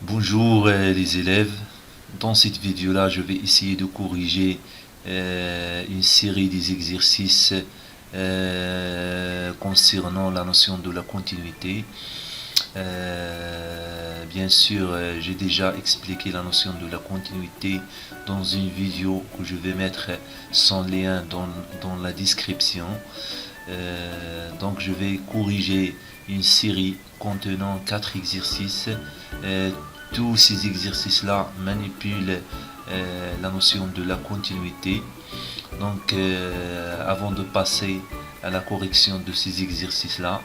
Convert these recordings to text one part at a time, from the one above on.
Bonjour les élèves, dans cette vidéo là je vais essayer de corriger une série des exercices concernant la notion de la continuité. Bien sûr, j'ai déjà expliqué la notion de la continuité dans une vidéo que je vais mettre son lien dans la description. Donc je vais corriger une série contenant 4 exercices. Tous ces exercices-là manipulent la notion de la continuité. Donc avant de passer à la correction de ces exercices-là,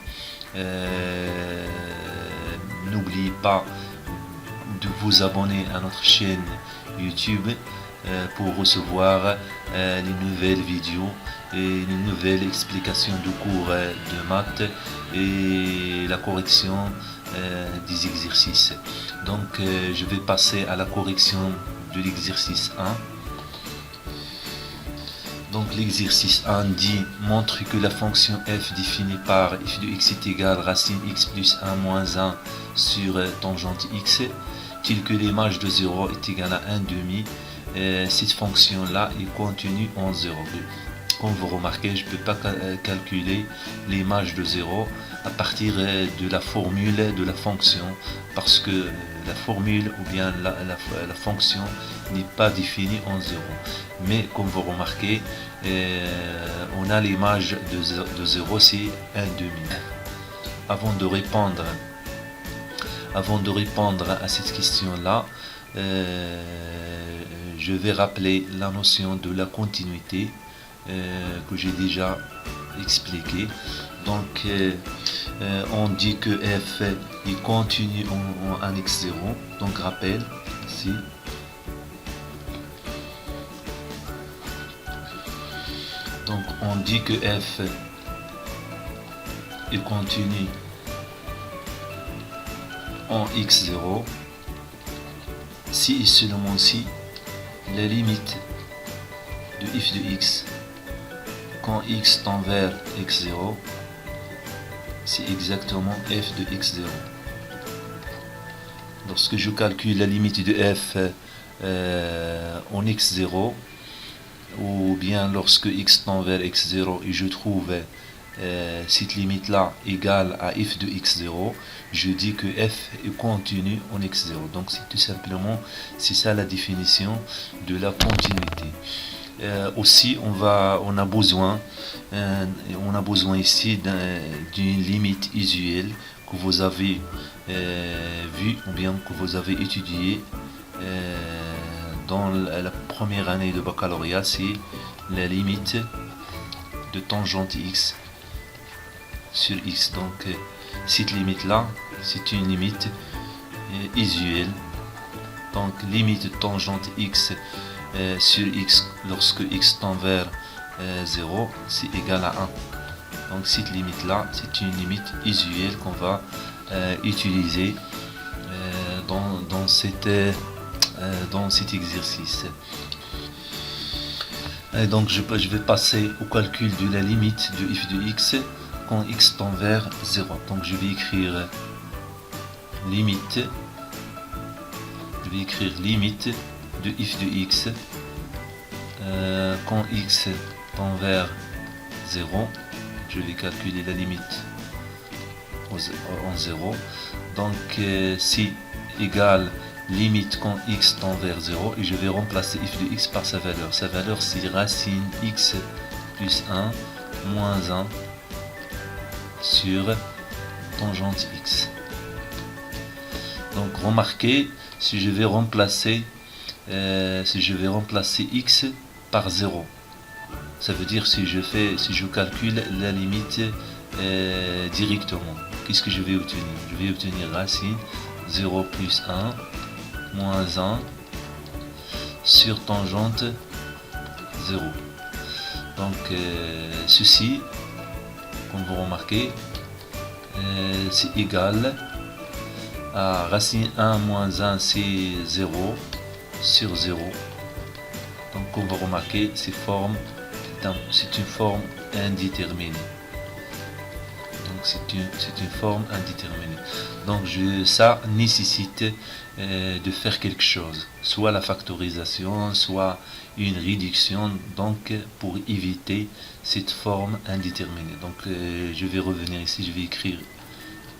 n'oubliez pas de vous abonner à notre chaîne YouTube pour recevoir les nouvelles vidéos et les nouvelles explications du cours de maths et la correction des exercices. Donc je vais passer à la correction de l'exercice 1. Donc l'exercice 1 dit montre que la fonction f définie par f de x est égale racine x plus 1 moins 1 sur tangente x, telle que l'image de 0 est égale à 1 demi. Cette fonction là est contenue en 0. Comme vous remarquez, je ne peux pas calculer l'image de 0 à partir de la formule de la fonction, parce que la formule ou bien la fonction n'est pas définie en 0. Mais comme vous remarquez, on a l'image de 0, c'est 1 demi. Avant de répondre à cette question-là, je vais rappeler la notion de la continuité que j'ai déjà expliqué. Donc on dit que f est continu en x0, donc rappel ici. Donc on dit que f est continu en x0 si et seulement si la limite de f de x quand x tend vers x0 c'est exactement f de x0. Lorsque je calcule la limite de f en x0, ou bien lorsque x tend vers x0 et je trouve cette limite là égale à f de x0, je dis que f est continu en x0. Donc c'est tout simplement, c'est ça la définition de la continuité. Aussi on a besoin ici d'une limite usuelle que vous avez vue ou bien que vous avez étudiée dans la première année de baccalauréat, c'est la limite de tangente x sur x. Donc cette limite là, c'est une limite usuelle. Donc limite de tangente x sur x lorsque x tend vers 0, c'est égal à 1. Donc cette limite là, c'est une limite usuelle qu'on va utiliser dans cet exercice. Et donc je vais passer au calcul de la limite de f de x quand x tend vers 0. Donc je vais écrire limite de f de x quand x tend vers 0. Je vais calculer la limite en 0. Donc c'est égal limite quand x tend vers 0 et je vais remplacer f de x par sa valeur. Sa valeur c'est racine x plus 1 moins 1 sur tangente x. Donc remarquez, si je vais remplacer x par 0, ça veut dire si je calcule la limite directement, qu'est-ce que je vais obtenir? Je vais obtenir racine 0 plus 1 moins 1 sur tangente 0. Donc ceci, comme vous remarquez, c'est égal à racine 1 moins 1, c'est 0 sur 0. Donc comme vous remarquez, c'est une forme indéterminée. Donc c'est une forme indéterminée. Donc ça nécessite de faire quelque chose, soit la factorisation, soit une réduction, donc pour éviter cette forme indéterminée. Donc je vais revenir ici, je vais écrire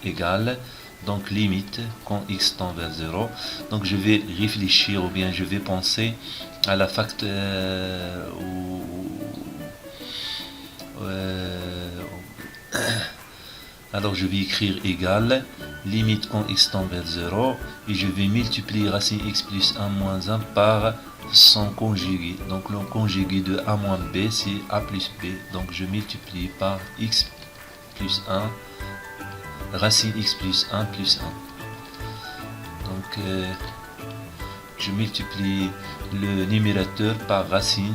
égal, donc limite quand x tend vers 0. Donc je vais réfléchir, ou bien je vais penser à la alors je vais écrire égal, limite quand x tend vers 0, et je vais multiplier racine x plus 1 moins 1 par son conjugué. Donc le conjugué de a moins b, c'est a plus b. Donc je multiplie par x plus 1, racine x plus 1 plus 1. Donc je multiplie le numérateur par racine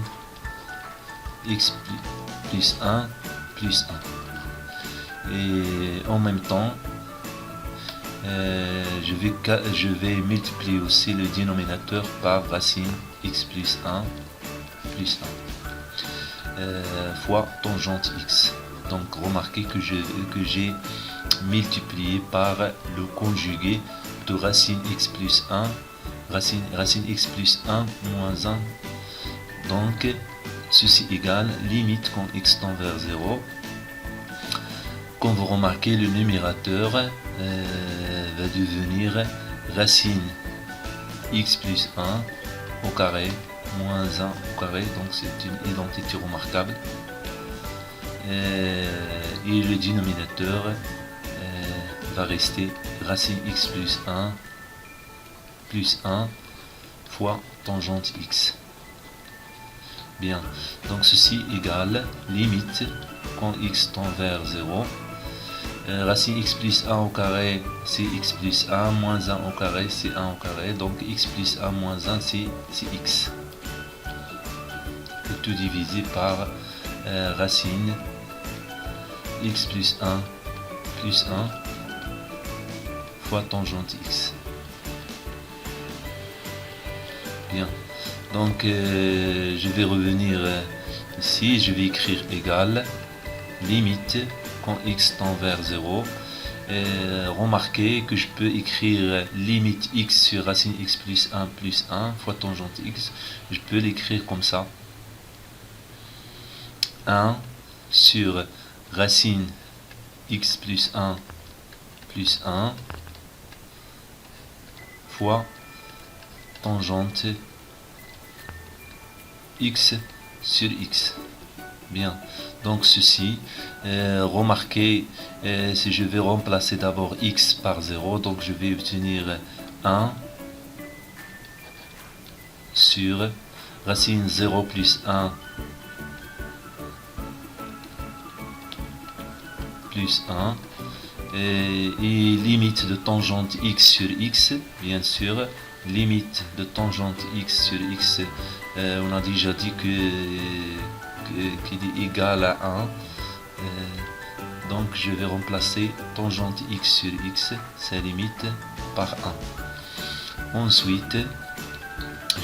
x plus 1 plus 1. Et en même temps, je vais multiplier aussi le dénominateur par racine x plus 1 plus 1 fois tangente x. Donc remarquez que j'ai multiplié par le conjugué de racine x plus 1, racine x plus 1 moins 1. Donc ceci égale limite quand x tend vers 0. Comme vous remarquez, le numérateur va devenir racine x plus 1 au carré moins 1 au carré. Donc c'est une identité remarquable. Et le dénominateur va rester racine x plus 1 fois tangente x. Bien, donc ceci égale limite quand x tend vers 0. Racine x plus 1 au carré, c'est x plus 1, moins 1 au carré, c'est 1 au carré. Donc x plus 1 moins 1, c'est x. Et tout divisé par racine x plus 1 fois tangente x. Bien, donc je vais revenir ici, je vais écrire égal, limite quand x tend vers 0. Remarquez que je peux écrire limite x sur racine x plus 1 fois tangente x. Je peux l'écrire comme ça. 1 sur racine x plus 1 fois tangente x sur x. Bien, donc ceci, remarquez, si je vais remplacer d'abord x par 0, donc je vais obtenir 1 sur racine 0 plus 1 plus 1 et limite de tangente x sur x, bien sûr, limite de tangente x sur x, on a déjà dit qu'il est égal à 1, donc je vais remplacer tangente x sur x, sa limite, par 1. Ensuite,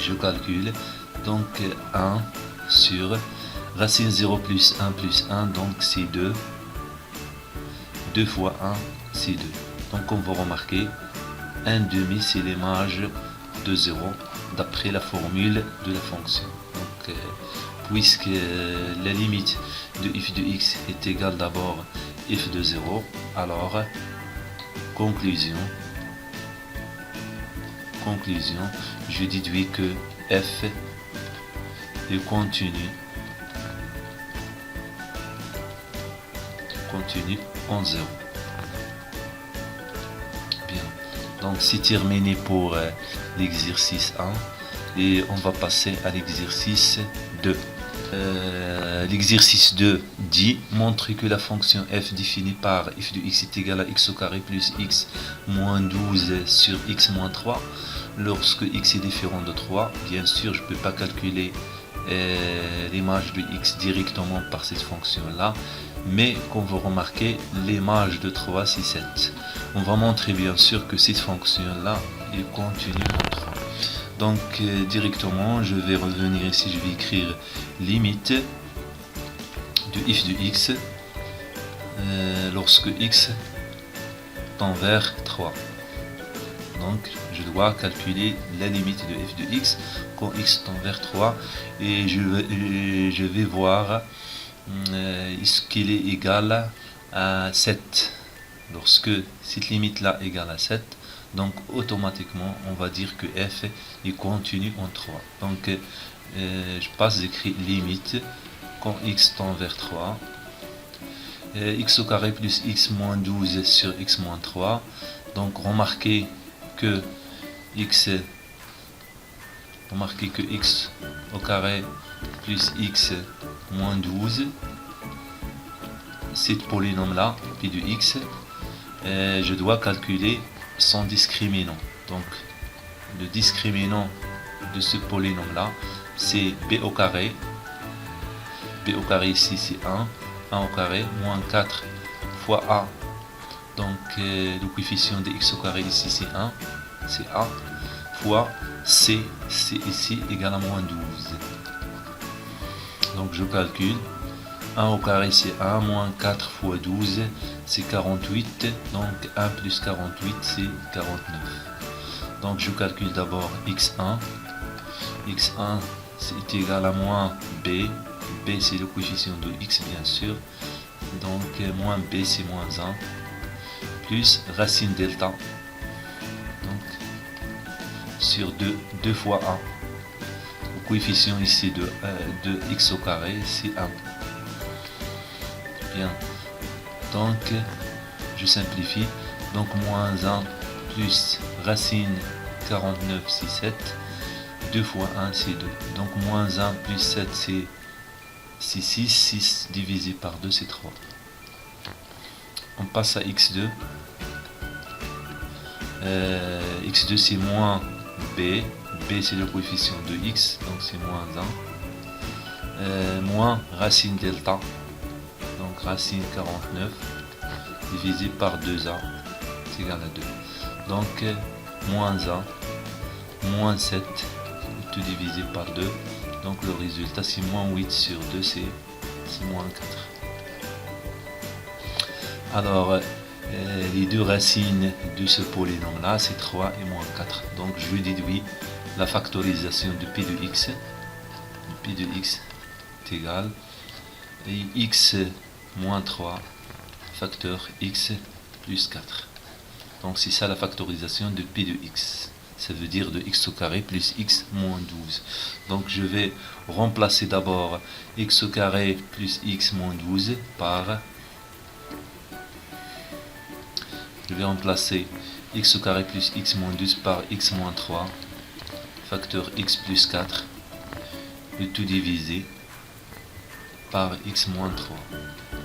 je calcule, donc 1 sur racine 0 plus 1, donc c'est 2. 2 fois 1, c'est 2. Donc on va remarquer, 1 demi, c'est l'image de 0, d'après la formule de la fonction. Donc, puisque la limite de f de x est égale d'abord f de 0, alors conclusion, je déduis que f est continu en 0. Bien, donc c'est terminé pour l'exercice 1 et on va passer à l'exercice 2. L'exercice 2 dit montre que la fonction f définie par f de x est égale à x au carré plus x moins 12 sur x moins 3 lorsque x est différent de 3. Bien sûr, je ne peux pas calculer l'image de x directement par cette fonction là, mais comme vous remarquez, l'image de 3 c'est 7. On va montrer bien sûr que cette fonction là est continue en 3. Donc directement je vais revenir ici, je vais écrire limite de f de x lorsque x tend vers 3. Donc je dois calculer la limite de f de x quand x tend vers 3 et je vais voir est-ce qu'il est égal à 7. Lorsque cette limite là égale à 7, donc automatiquement on va dire que f est continu en 3. Donc je passe d'écrire limite quand x tend vers 3, x au carré plus x moins 12 sur x moins 3. Donc remarquez que x au carré plus x moins 12, ce polynôme là, p de x, je dois calculer son discriminant. Donc le discriminant de ce polynôme là, c'est b au carré. B au carré ici c'est 1 au carré, moins 4 fois a. Donc le coefficient de x au carré ici c'est 1, c'est a, fois c, c'est ici égal à moins 12. Donc je calcule, 1 au carré c'est 1, moins 4 fois 12, c'est 48, donc 1 plus 48 c'est 49. Donc je calcule d'abord x1, x1 c'est égal à moins b, b c'est le coefficient de x bien sûr, donc moins b c'est moins 1, plus racine delta, donc sur 2 fois a. Le coefficient ici de x au carré c'est 1. Bien, donc je simplifie, donc moins 1 plus racine 49 c'est 7, 2 fois 1 c'est 2, donc moins 1 plus 7 c'est 6, 6 divisé par 2 c'est 3. On passe à x2. X2 c'est moins b, b c'est le coefficient de x, donc c'est moins 1, moins racine delta, donc racine 49 divisé par 2a, c'est égal à 2. Donc moins 1, moins 7, tout divisé par 2, donc le résultat c'est moins 8 sur 2, c'est moins 4. Alors les deux racines de ce polynôme là c'est 3 et moins 4, donc je déduis la factorisation de p de x. P de x est égal à x moins 3 facteur x plus 4. Donc c'est ça la factorisation de p de x, ça veut dire de x au carré plus x moins 12. Donc je vais remplacer d'abord x au carré plus x moins 12 par, je vais remplacer x au carré plus x moins 12 par x moins 3 facteur x plus 4, le tout divisé par x moins 3.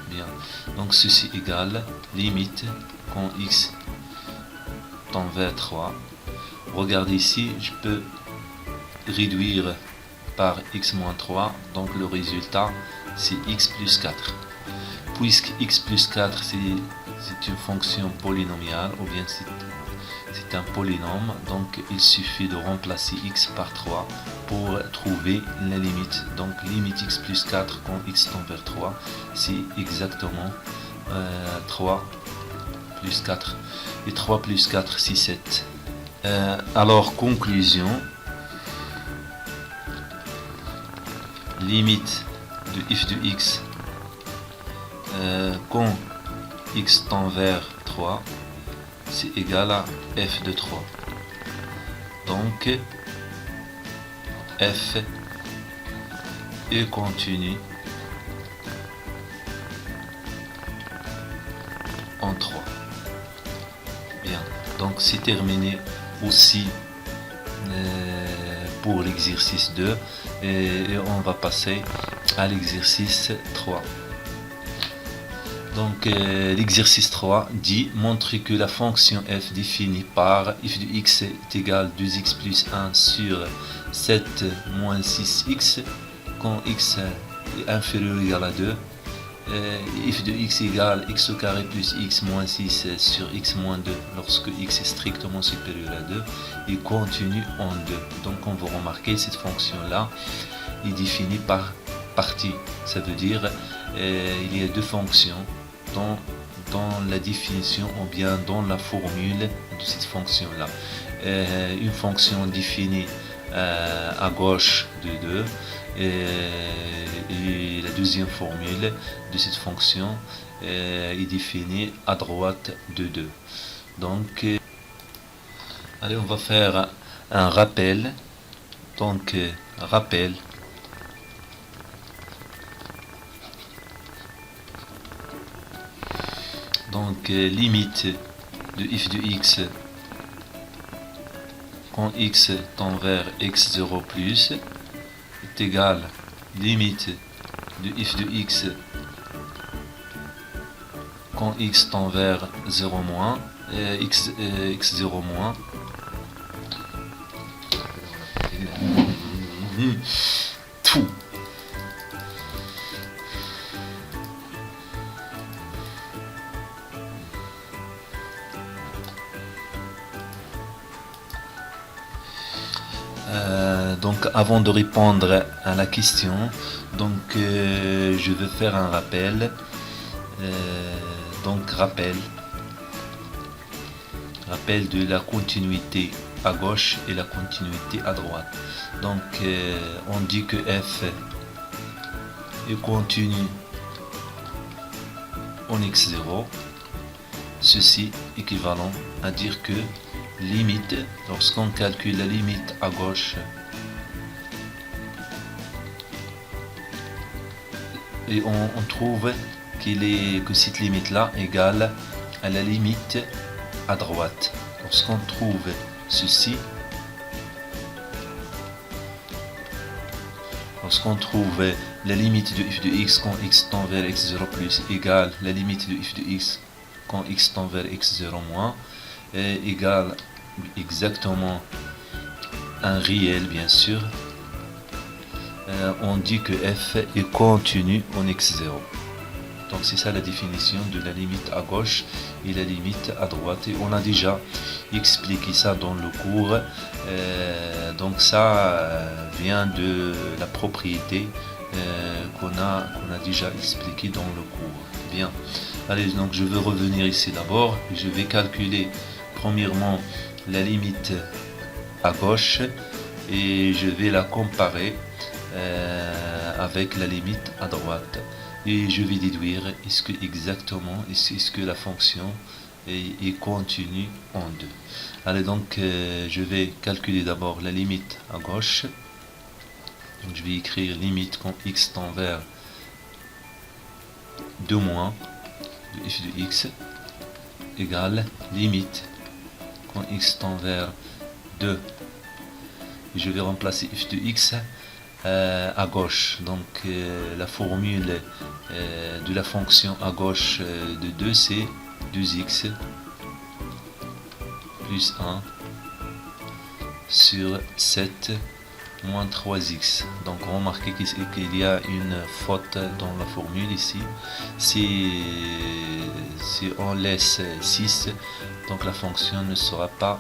Bien, donc ceci égale limite quand x tend vers 3. Regardez ici, je peux réduire par x moins 3, donc le résultat c'est x plus 4. Puisque x plus 4 c'est une fonction polynomiale, ou bien c'est un polynôme, donc il suffit de remplacer x par 3 pour trouver la limite. Donc limite x plus 4 quand x tend vers 3, c'est exactement 3 plus 4. Et 3 plus 4 c'est 7. Alors conclusion, limite de f de x quand x tend vers 3, c'est égal à f de 3. Donc f est continu en 3. Bien, donc c'est terminé aussi pour l'exercice 2 et on va passer à l'exercice 3. Donc l'exercice 3 dit montrer que la fonction f définie par f de x est égal à 2x plus 1 sur 7 moins 6x quand x est inférieur ou égal à 2, f de x égale x au carré plus x moins 6 sur x moins 2 lorsque x est strictement supérieur à 2 et continue en 2. Donc on va remarquer cette fonction là est définie par partie, ça veut dire il y a deux fonctions dans, dans la définition ou bien dans la formule de cette fonction-là. Une fonction définie à gauche de 2 et la deuxième formule de cette fonction est définie à droite de 2. Donc, allez, on va faire un rappel. Donc, rappel. Donc, limite de f de x quand x tend vers x0 plus est égal limite de f de x quand x tend vers 0 moins x0 moins tout. Donc avant de répondre à la question, donc je vais faire un rappel. Donc rappel de la continuité à gauche et la continuité à droite. Donc on dit que f est continu en x0. Ceci équivalent à dire que limite, lorsqu'on calcule la limite à gauche et on trouve que cette limite là égale à la limite à droite. Lorsqu'on trouve ceci, lorsqu'on trouve la limite de f de x quand x tend vers x0 plus égale la limite de f de x quand x tend vers x0 moins égale exactement un réel, bien sûr, on dit que f est continu en x0. Donc c'est ça la définition de la limite à gauche et la limite à droite, et on a déjà expliqué ça dans le cours. Donc ça vient de la propriété qu'on a déjà expliqué dans le cours. Bien, allez, donc je vais revenir ici d'abord, je vais calculer premièrement la limite à gauche et je vais la comparer avec la limite à droite, et je vais déduire est-ce que la fonction est continue en 2. Allez, donc je vais calculer d'abord la limite à gauche. Donc je vais écrire limite quand x tend vers 2 moins de f de x égale limite quand x tend vers 2. Et je vais remplacer f de x à gauche. Donc la formule de la fonction à gauche de 2, c'est 2x plus 1 sur 7 moins 3x. Donc remarquez qu'il y a une faute dans la formule ici. Si on laisse 6, donc la fonction ne sera pas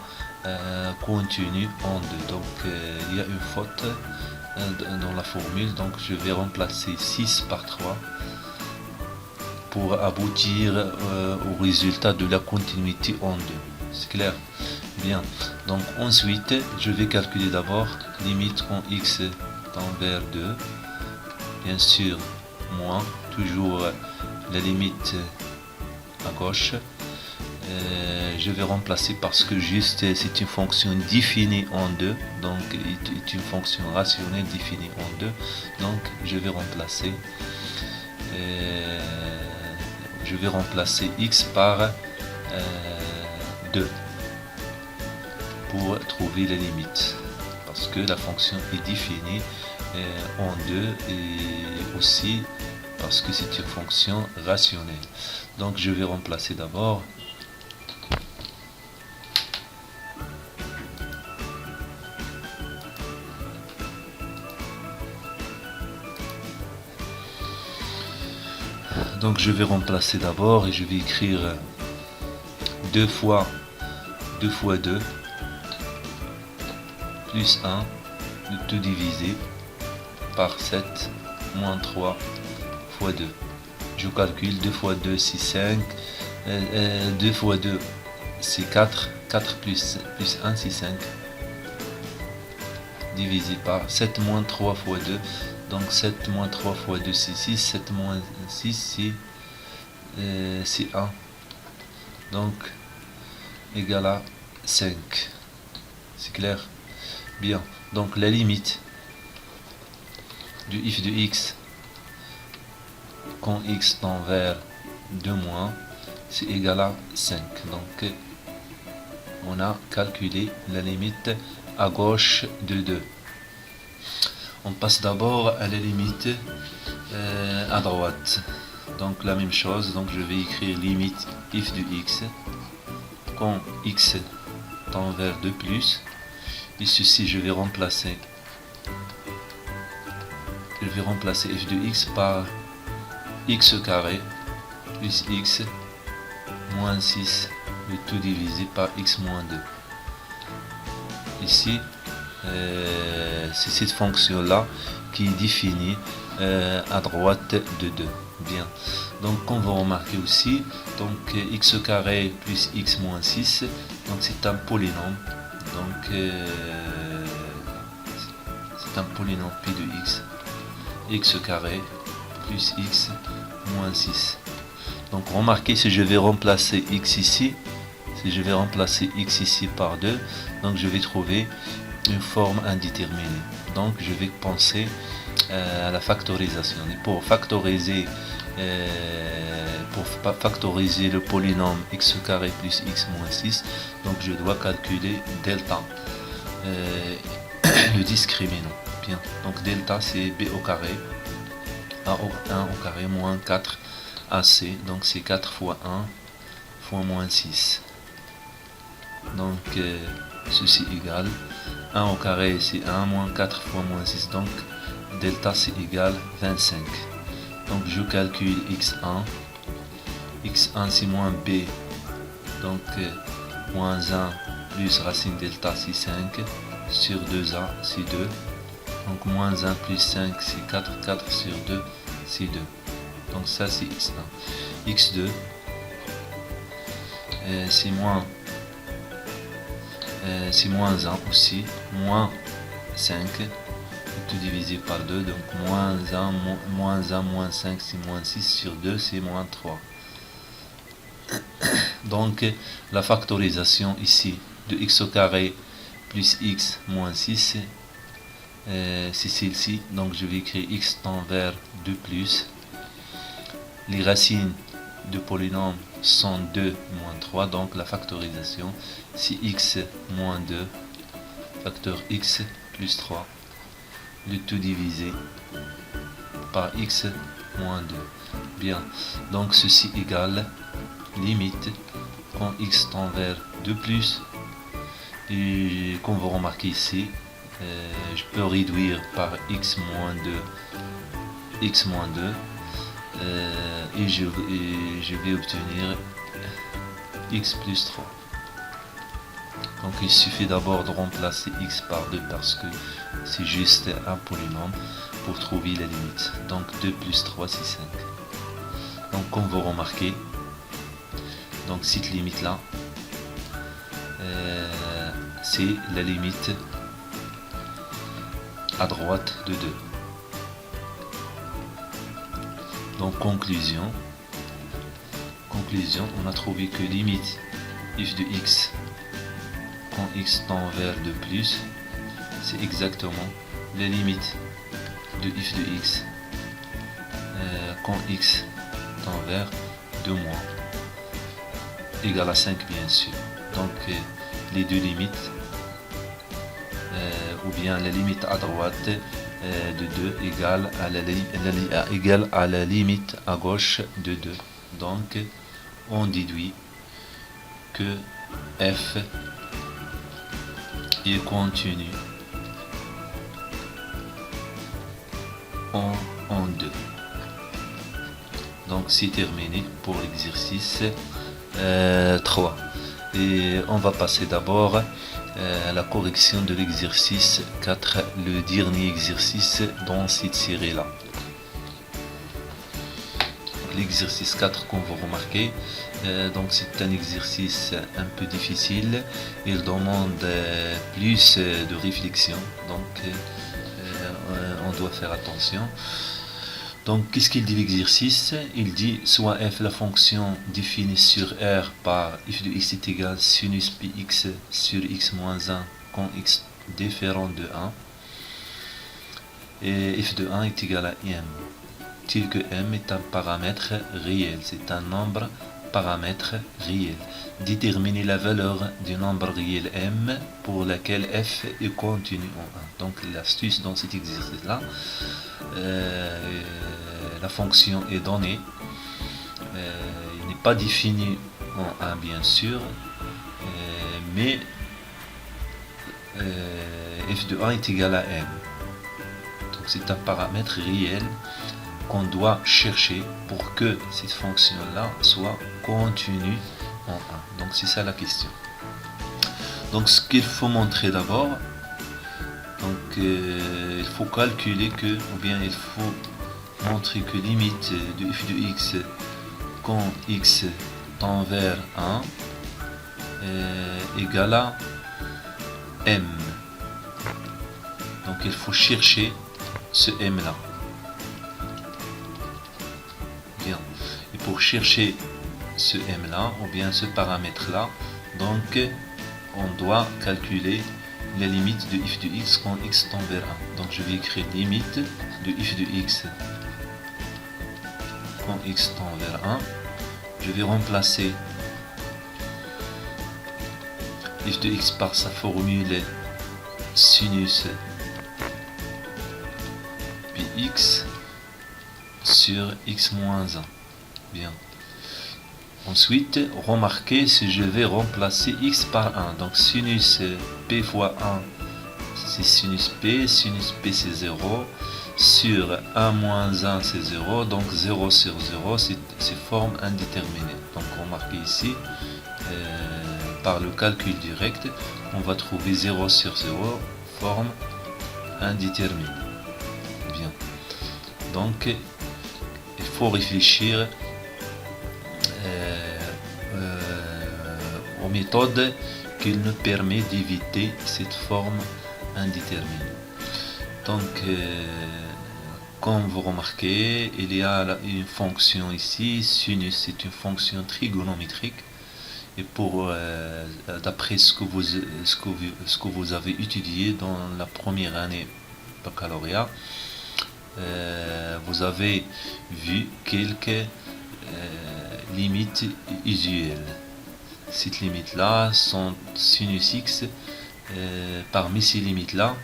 continue en 2. Donc il y a une faute dans la formule. Donc je vais remplacer 6 par 3 pour aboutir au résultat de la continuité en 2. C'est clair? Bien. Donc ensuite, je vais calculer d'abord limite quand x tend vers 2. Bien sûr, moins, toujours la limite à gauche. Je vais remplacer parce que juste c'est une fonction définie en 2. Donc c'est une fonction rationnelle définie en 2. Donc je vais remplacer x par 2 pour trouver la limite, parce que la fonction est définie en 2 et aussi parce que c'est une fonction rationnelle. Donc je vais remplacer d'abord et je vais écrire 2 fois 2 plus 1, tout divisé par 7 moins 3 fois 2. je calcule 2 fois 2 c'est 5, 2 fois 2 c'est 4, 4 plus 1 c'est 5, divisé par 7 moins 3 fois 2, donc 7 moins 3 fois 2 c'est 6, 7 moins 6 c'est 1, donc égal à 5, c'est clair? Bien, donc la limite du f de x quand x tend vers 2 moins, c'est égal à 5. Donc on a calculé la limite à gauche de 2. On passe d'abord à la limite à droite. Donc la même chose, donc je vais écrire limite f de x quand x tend vers 2 plus, et ceci je vais remplacer f de x par x carré plus x moins 6, le tout divisé par x moins 2. Ici, c'est cette fonction-là qui est définie à droite de 2. Bien. Donc, on va remarquer aussi, donc x carré plus x moins 6, donc c'est un polynôme. Donc, c'est un polynôme P de x carré plus x moins 6. Donc remarquez, si je vais remplacer x ici, par 2, donc je vais trouver une forme indéterminée. Donc je vais penser à la factorisation. Et pour factoriser le polynôme x carré plus x moins 6, donc je dois calculer delta, le discriminant. Bien, donc delta c'est b au carré, a au 1 au carré moins 4 ac, donc c'est 4 fois 1 fois moins 6. Donc ceci égale 1 au carré c'est 1 moins 4 fois moins 6, donc delta c'est égal 25. Donc je calcule x1 c'est moins b, donc moins 1 plus racine delta c'est 5 sur 2a c'est 2, donc moins 1 plus 5 c'est 4, 4 sur 2 c'est 2. Donc ça c'est x1. x2 c'est moins 1 aussi, moins 5, tout divisé par 2, donc moins 1, moins 5 c'est moins 6 sur 2 c'est moins 3. Donc la factorisation ici de x au carré plus x moins 6, c'est celle-ci, donc je vais écrire x tend vers 2 plus, les racines de polynôme sont 2 moins 3, donc la factorisation c'est x moins 2 facteur x plus 3, le tout divisé par x moins 2. Bien, donc ceci égale limite quand x tend vers 2 plus, et comme vous remarquez ici, je peux réduire par x moins 2 et je vais obtenir x plus 3. Donc il suffit d'abord de remplacer x par 2 parce que c'est juste un polynôme pour trouver la limite. Donc 2 plus 3 c'est 5. Donc comme vous remarquez, donc cette limite là c'est la limite à droite de 2. Donc conclusion, on a trouvé que limite f de x quand x tend vers 2 plus, c'est exactement la limite de f de x quand x tend vers 2 moins, égal à 5 bien sûr. Donc les deux limites, ou bien la limite à droite de 2 égale à la limite à gauche de 2. Donc on déduit que f est contenu en 2. Donc c'est terminé pour l'exercice 3. Et on va passer d'abord à la correction de l'exercice 4, le dernier exercice dans cette série là. l'exercice 4, comme vous remarquez, donc c'est un exercice un peu difficile, il demande plus de réflexion, donc on doit faire attention. Donc qu'est-ce qu'il dit l'exercice? Il dit soit f la fonction définie sur R par f de x est égal sinus px sur x moins 1 quand x différent de 1, et f de 1 est égal à m, tel que m est un paramètre réel, c'est un nombre paramètre réel. Déterminer la valeur du nombre réel m pour laquelle f est continu en 1. Donc l'astuce dans cet exercice là, la fonction est donnée, il n'est pas défini en 1 bien sûr, mais f de 1 est égal à m. Donc c'est un paramètre réel qu'on doit chercher pour que cette fonction là soit continue en 1. Donc c'est ça la question. Donc ce qu'il faut montrer d'abord, donc il faut calculer que, ou bien il faut montrer que limite de f de x quand x tend vers 1 égale à m. Donc il faut chercher ce m là. Bien. Et pour chercher ce m là, ou bien ce paramètre là, donc on doit calculer la limite de f de x quand x tend vers 1. Donc je vais écrire limite de f de x quand x tend vers 1. Je vais remplacer f de x par sa formule sinus px sur x moins 1. Bien. Ensuite, remarquez si je vais remplacer x par 1. Donc sinus p fois 1, c'est sinus p c'est 0, sur 1 moins 1 c'est 0, donc 0 sur 0 c'est forme indéterminée. Donc remarquez ici, par le calcul direct, on va trouver 0 sur 0, forme indéterminée. Bien. Donc il faut réfléchir aux méthodes qui nous permettent d'éviter cette forme indéterminée. Donc comme vous remarquez, il y a une fonction ici, sinus, c'est une fonction trigonométrique, et pour d'après ce que vous avez étudié dans la première année baccalauréat, vous avez vu quelques limites usuelles. Cette limite là sont sinus x. Parmi ces limites là,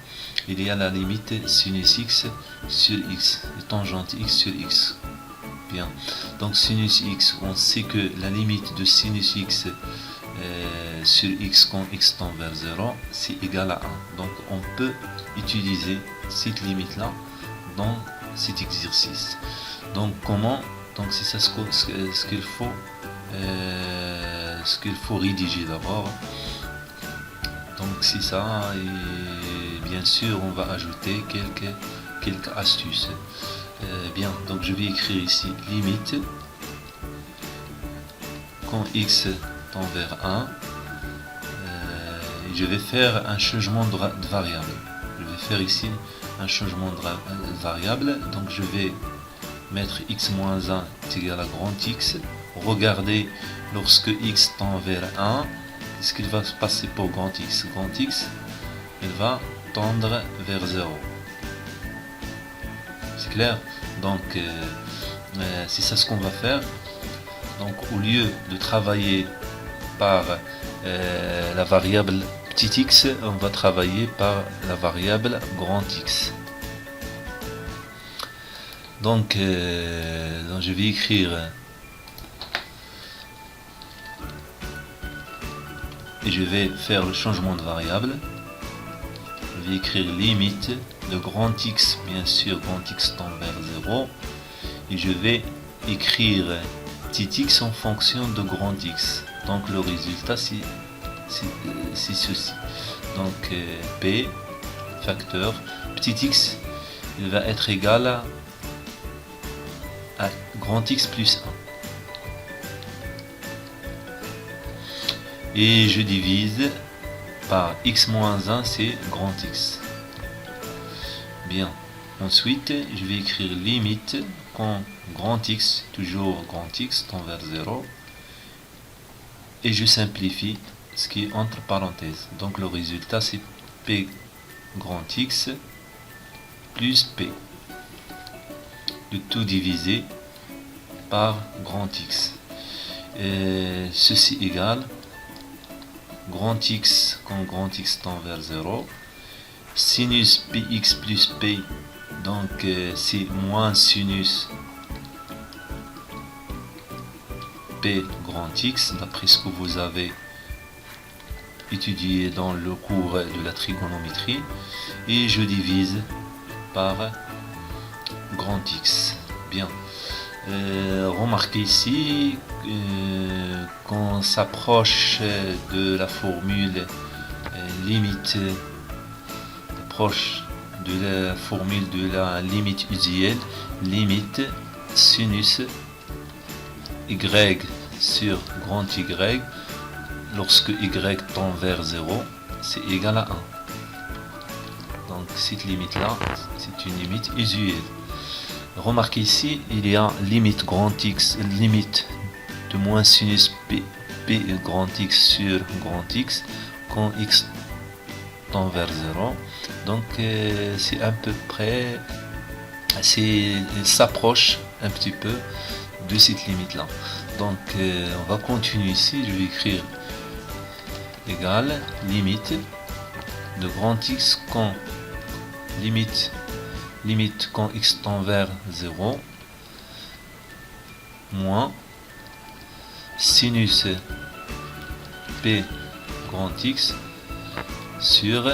il y a la limite sinus x sur x et tangente x sur x. Bien. Donc sinus x, on sait que la limite de sinus x sur x quand x tend vers 0, c'est égal à 1. Donc on peut utiliser cette limite là dans cet exercice. Donc comment? Donc c'est ça ce qu'il faut rédiger d'abord. Donc c'est ça, et bien sûr on va ajouter quelques astuces. Bien, donc je vais écrire ici limite quand x tend vers 1, et je vais faire un changement de variable. Je vais faire ici un changement de variable, donc je vais mettre x moins 1 est égal à grand X. Regardez, lorsque x tend vers 1, qu'est-ce qu'il va se passer pour grand X? Grand X, il va tendre vers 0. C'est clair? Donc c'est ça ce qu'on va faire. Donc au lieu de travailler par la variable petit x, on va travailler par la variable grand X. Donc je vais écrire et je vais faire le changement de variable. Je vais écrire limite de grand X, bien sûr grand X tend vers 0, et je vais écrire petit x en fonction de grand X. Donc le résultat c'est ceci. Donc P facteur petit x, il va être égal à grand X plus 1. Et je divise par x moins 1, c'est grand X. Bien. Ensuite, je vais écrire limite quand grand X, toujours grand X, tend vers 0. Et je simplifie ce qui est entre parenthèses. Donc le résultat, c'est P grand X plus P. Le tout divisé par grand X. Et ceci égale grand X quand grand X tend vers 0. Sinus Px plus P, donc c'est moins sinus P grand X, d'après ce que vous avez étudié dans le cours de la trigonométrie. Et je divise par grand X. Bien. Remarquez ici qu'on s'approche de la formule limite, proche de la formule de la limite usuelle, limite sinus y sur grand Y lorsque y tend vers 0, c'est égal à 1. Donc cette limite là, c'est une limite usuelle. Remarquez ici, il y a limite grand X, limite de moins sinus P grand X sur grand X quand X tend vers 0. Donc c'est à peu près, il s'approche un petit peu de cette limite là. Donc on va continuer ici, je vais écrire égale limite de grand X quand limite quand X tend vers 0 moins sinus P grand X sur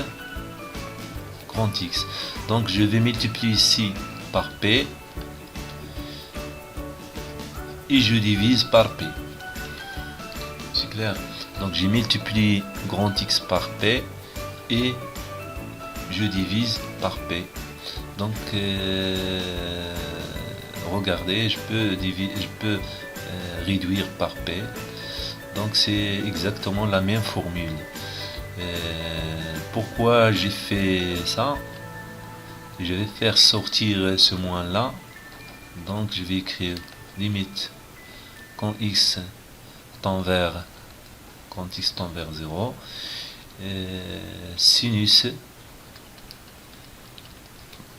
grand X. Donc je vais multiplier ici par P et je divise par P. C'est clair? Donc j'ai multiplié grand X par P et je divise par P. Donc regardez, je peux réduire par P. Donc c'est exactement la même formule. Pourquoi j'ai fait ça? Je vais faire sortir ce moins là. Donc je vais écrire limite quand X tend vers 0, sinus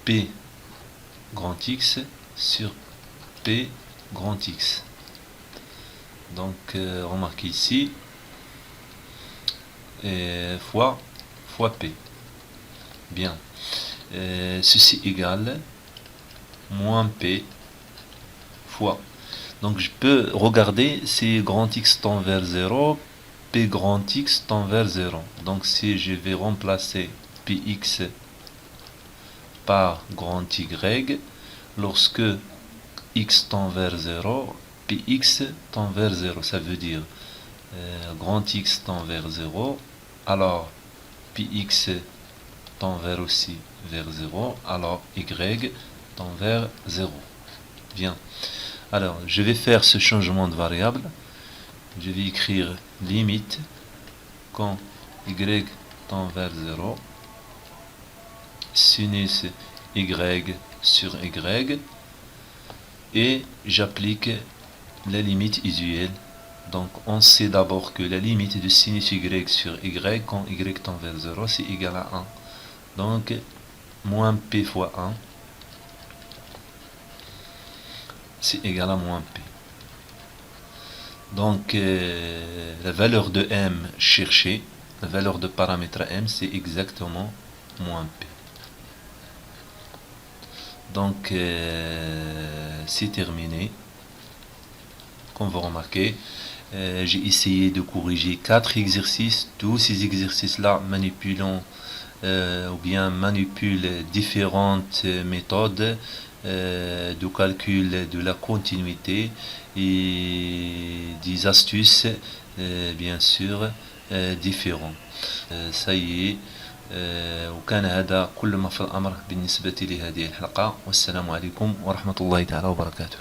P grand X sur P grand X. Donc remarquez ici, fois P. Bien. Ceci égale moins P fois. Donc je peux regarder si grand X tend vers 0, P grand X tend vers 0. Donc si je vais remplacer Px par grand Y, lorsque X tend vers 0, Px tend vers 0. Ça veut dire grand X tend vers 0, alors Px tend aussi vers 0, alors Y tend vers 0. Bien. Alors, je vais faire ce changement de variable. Je vais écrire limite quand Y tend vers 0, sinus Y sur Y, et j'applique la limite usuelle. Donc on sait d'abord que la limite de sinus Y sur Y quand Y tend vers 0, c'est égal à 1. Donc moins P fois 1, c'est égal à moins P. Donc la valeur de M cherchée, la valeur de paramètre M, c'est exactement moins P. Donc c'est terminé. Comme vous remarquez, j'ai essayé de corriger 4 exercices. Tous ces exercices-là manipulent différentes méthodes de calcul de la continuité et des astuces bien sûr différents. ça y est. وكان هذا كل ما في الأمر بالنسبة لهذه الحلقة، والسلام عليكم ورحمة الله تعالى وبركاته.